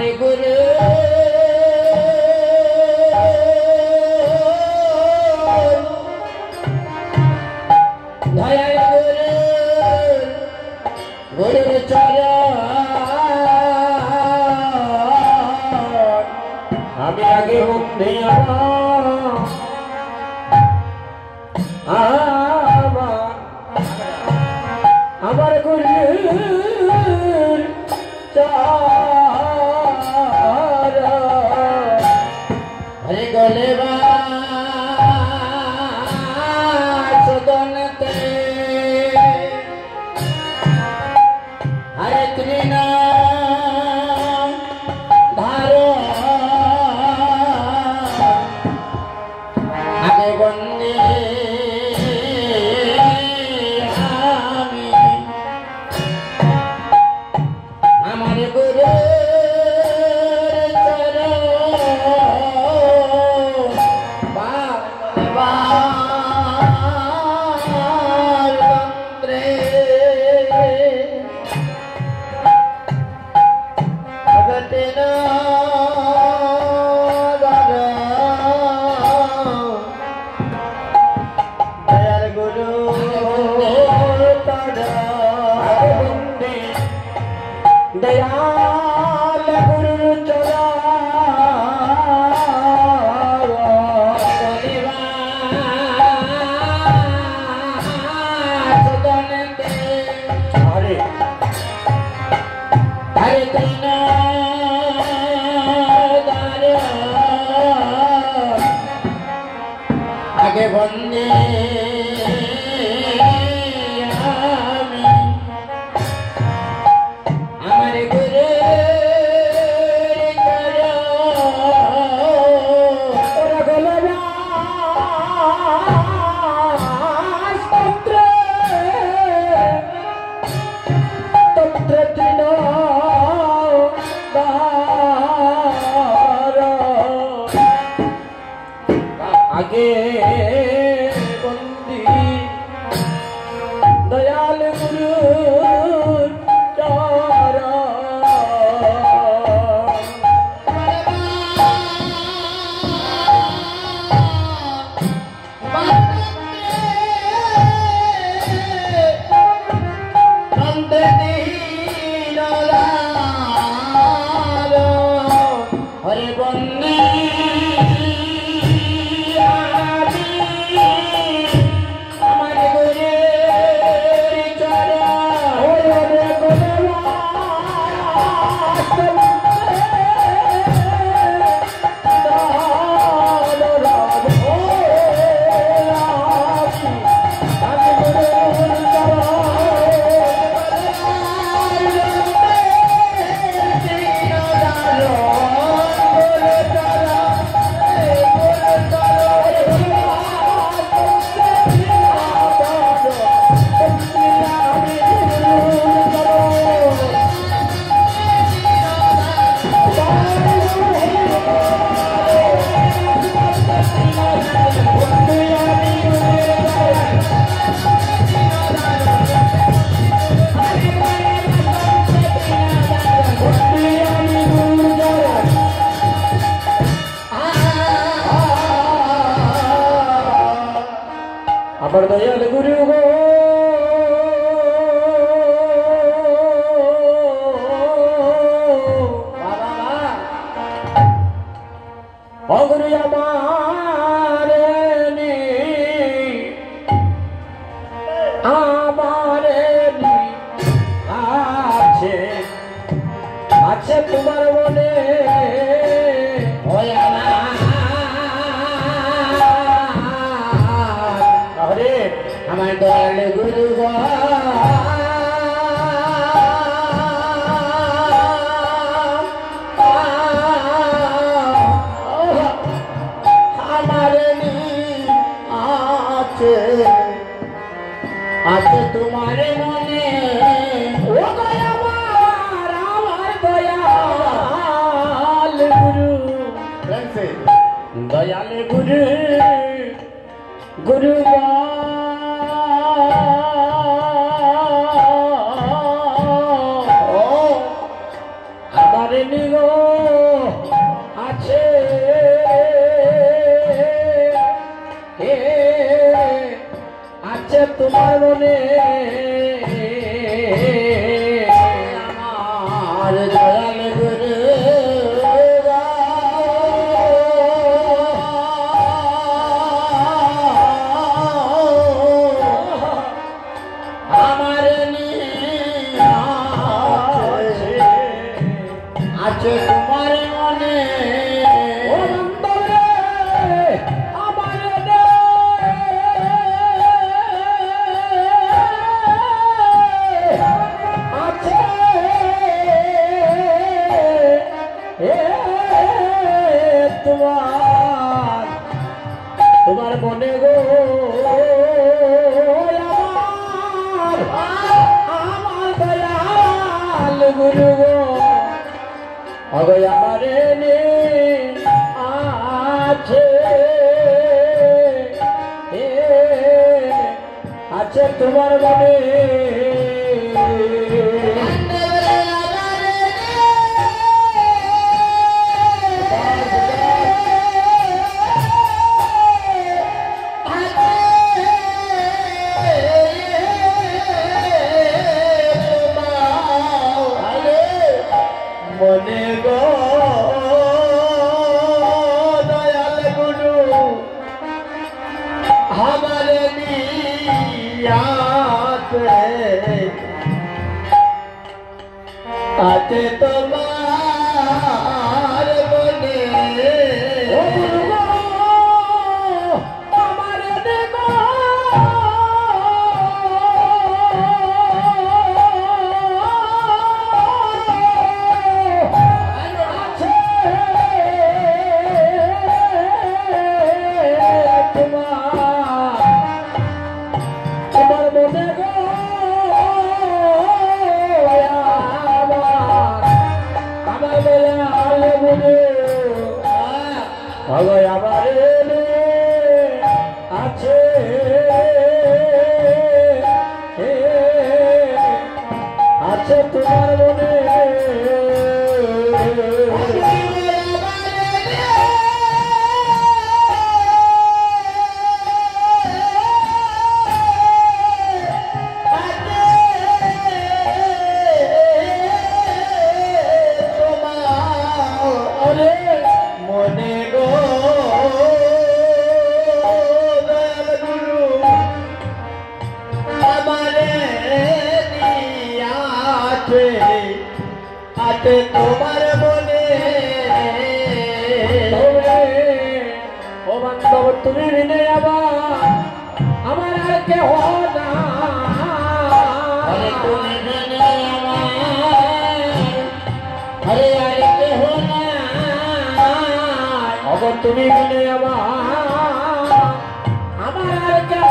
हमारे गुरु दयाल गुरु गुरु चरण हमें आगे बंदे हमारे गुरु हरे गले सदनते हरे त्रिनाम धारो आगे बंदे हमारे गुरु दयाल गुरु चला हरे हरे तीना आगे बंदे आगे बंदी दयाल गुरु चारा हरे बंदी আমার দয়াল গুরু গো অগুরু আমারে নি আছে আছে তোমার মনে আমার দয়াল গুরু গো আমার আছে আছে তোমার মনে ও আমার দয়াল গুরু दयाल गुरु गुरु हमारे निगो তোমার মনে আমার দয়াল গুরু আমার আছে তোমার মনে তোমার মনে গো আমার দয়াল গুরু গো অগো আমার আছে আছে তোমার মনে মনে গো দয়াল গুরু আমার নিয়াতে আতে তোমার মনে ও গুরু গো আমার দেখো তোমার মনে গো আমার দয়াল গুরু ভগো আমার আছে আছে তোমার মনে মনে গো দয়াল গুরু আমারে নিয়াছে আতে তোমার মনে ও বান্ধব তুমি বিনে আমার আর কেহ না তুমি বিনে আরে আর কেহ না অগর তুমি বিনে আমার আর কেহ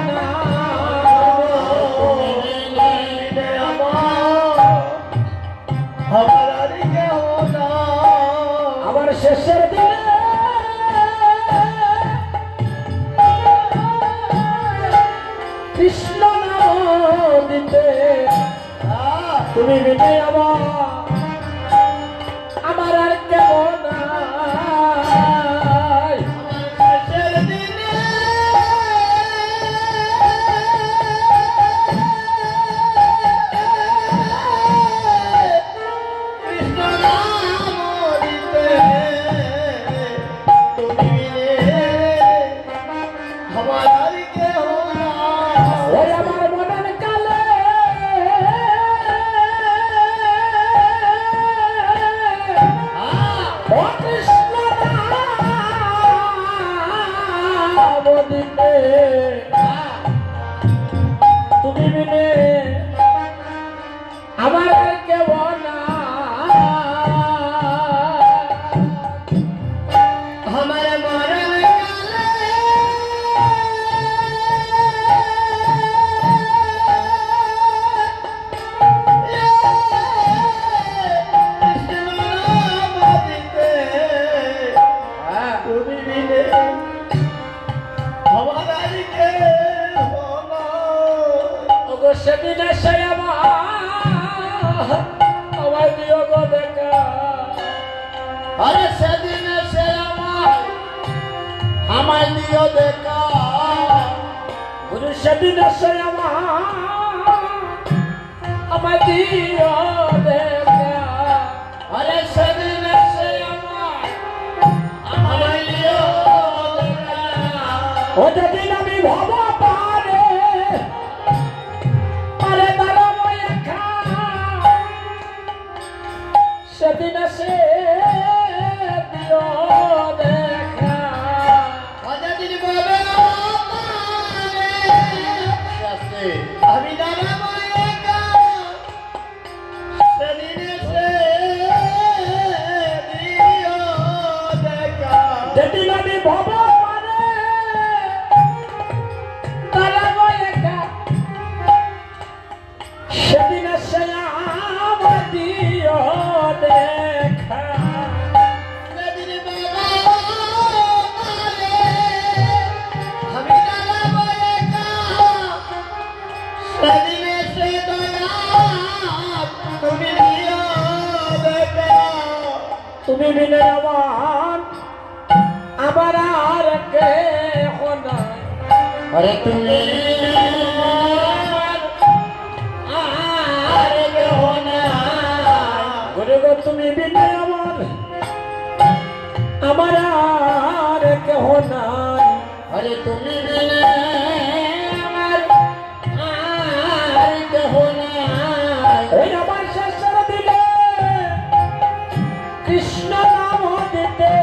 না আমার আর কেহ না আমার শেষের দিনে কৃষ্ণ নাম দিতে তুমি বিনে আমার আর কেহ না তুমি বিনে আমার কেউ না আমার মরণ তুমি বিনে সেদিনে সে আমার বিয়োগ দেখা আরে সেদিনে সে আমার দিও দেখা গুরু সে সেদিন সে আমার দিও দেখা আরে সেদিন সে আমার দিও দেখা ও যেদিন আমি ভব পারে আরে দাঁড়াবো একা সেদিন সে দিও দেখা ও যেদিন ভব আমি দাঁড়াবো একা সেদিন সে দিও দেখা যেদিন আমি ভব পারে দাঁড়াবো একা সেদিন সে আমার দিও দেখা যেদিন আমি দাঁড়াবো একা সেদিনে সে দয়া তুমি দিও দেখা তুমি বিনে আমার আর কে হোনা আরে তুমি আর কে হোনা ওরে গো তুমি বিনে আমার আর কে হোনা আরে তুমি বিনে কৃষ্ণ নাম দিতে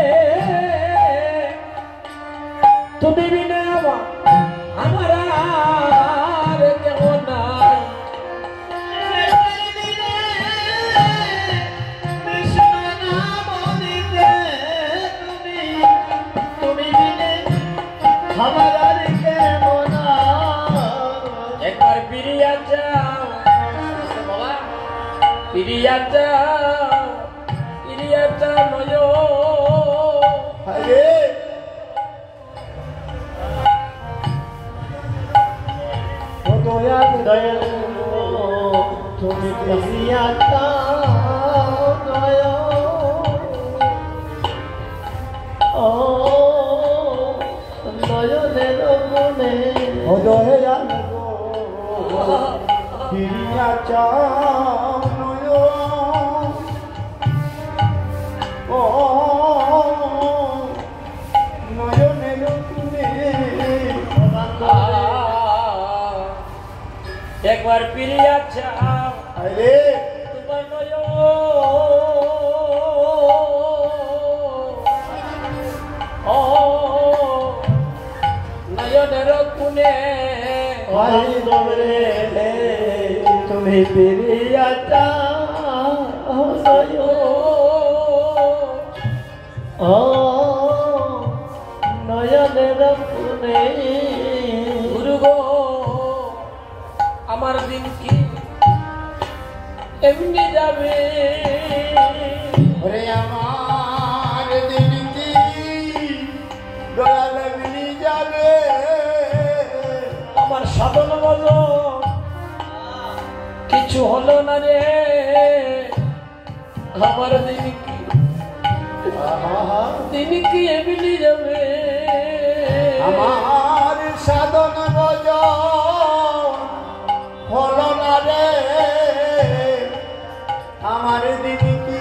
তুমি বিনে আমার আর কেহ নাই কৃষ্ণ নাম দিতে তুমি বিনে আমার আর কেহ নাই একবার ফিরিয়া যাও বাবা ফিরিয়া যাও নয় আরে ও দয়াল দয়াল তুমি ফিরিয়া যাও নয় ও নয়নের মনে ও দয়াল ফিরিয়া যাও নয় একবার ফিরিয়া যাও আরে তোমার নয়নের কোণে তুমি ফিরিয়া যাও নয়নের কোণে গুরু গো আমার দিন কি এমনি যাবে ওরে আমার দিন কি দয়াল এমনি যাবে আমার সাধন বলো কিছু হলো না রে আমার দিন কি এমনি যাবে আমার সাধন বলো হলো না রে আমার দিন কি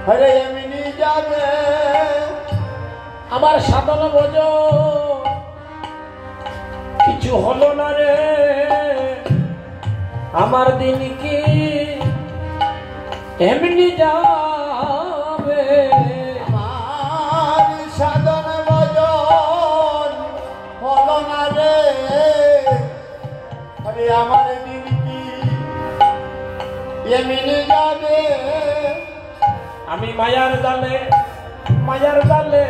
হরে এমনি যাবে আমার সাধন বোঝ কিছু হলো না রে আমার দিন কি এমনি যাবে আমার সাধন বোঝ হলো না রে আরে আমার দিন কি এমনি যাবে আমি মায়ার জালে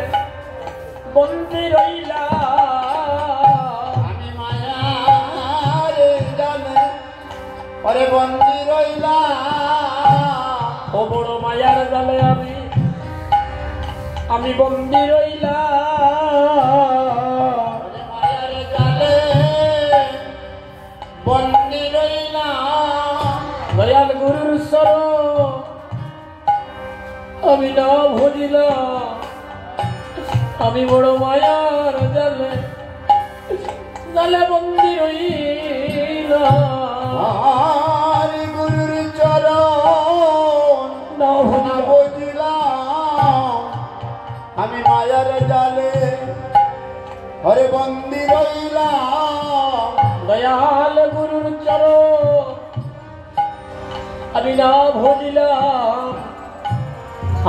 বন্দি রইলাম আমি মায়ার জালে আরে বন্দি রইলাম ও বড় মায়ার জালে আমি বন্দি রইলাম মায়ার জালে বন্দি রইলাম দয়াল গুরুর শরণ আমি না ভজিলাম আমি বড় মায়ার জালে নালে বন্দি রইল আর গুরুর চরণ না বুঝলাম আমি মায়ার জালে হরে বন্দি রইলাম দয়াল গুরুর চরণ আমি না ভজিলাম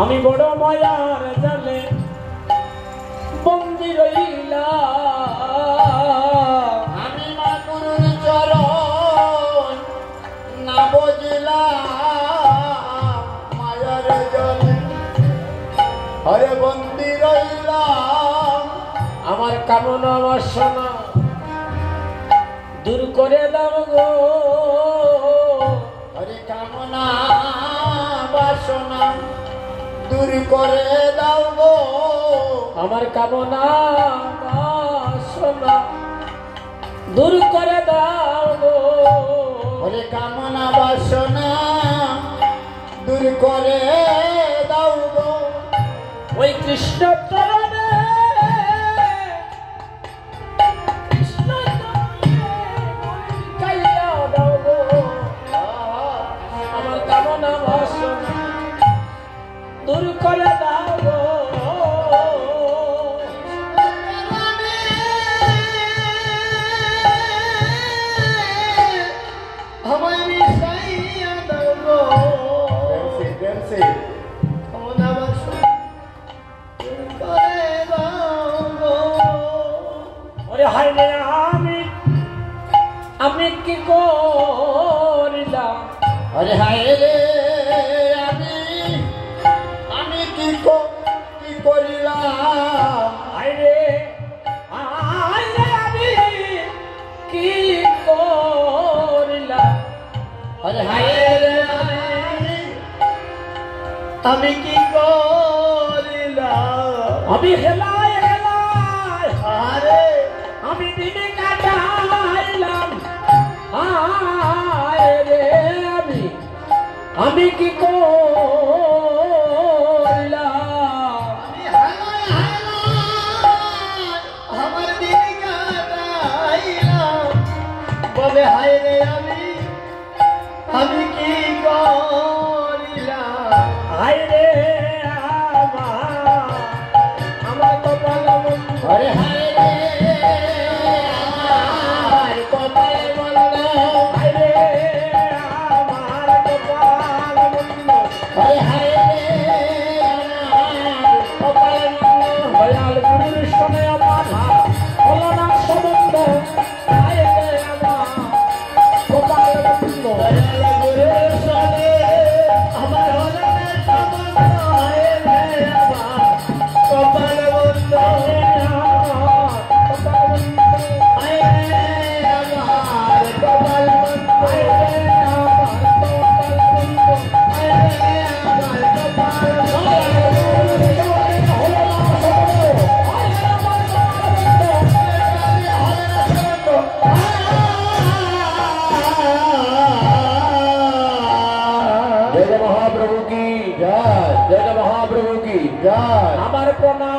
আমি বড় মায়ার জালে বন্দি রইলাম আমি মা গুরুর চরণ না বুঝলাম মায়ার জালে হরে বন্দি রইলাম আমার কামনা বাসনা দূর করে দাও গো হরে কামনা বাসনা দূর করে দাও গো আমার কামনা বাসনা দূর করে দাও গো হরে কামনা বাসনা দূর করে দাও গো ওই কৃষ্ণ চরণে কৃষ্ণ চরণে কাইয়া দাও গো আমার কামনা বাসনা দূর করে দাও গো আমায় মিশাইয়া দাও গো প্রেমসে কামনা বাসনা দূর করে দাও গো ওরে হায় রে আমি কি করিলাম আরে হায় রে আমি কি করিলাম হায় রে আমি কি করিলাম আরে হায় রে আমি কি করিলাম আমি হেলায় আরে আমি দিনে কাটাইলাম হায় রে আমি কি করলাম আমি আমার দিন কাটাইলাম বলে হায় রে আমি কি করিলাম হায় রে আমার কপাল আরে হায় রে আমার কপাল বন্ধ হায় রে আমার কপাল বন্ধ আরে হায় রে আমার কপাল বন্ধ দয়াল গুরুর সঙ্গে আমার হলো না সম্বন্ধ হায় রে আমার কপাল বন্ধ দয়াল গুরুর সঙ্গে আমার হলো না সম্বন্ধ হায় রে আমার কপাল বন্ধ হায় রে আমার কপাল বন্ধ হায় রে আমার কপাল जय महाप्रभु की जय जय महाप्रभु की जय हमारे प्रणाम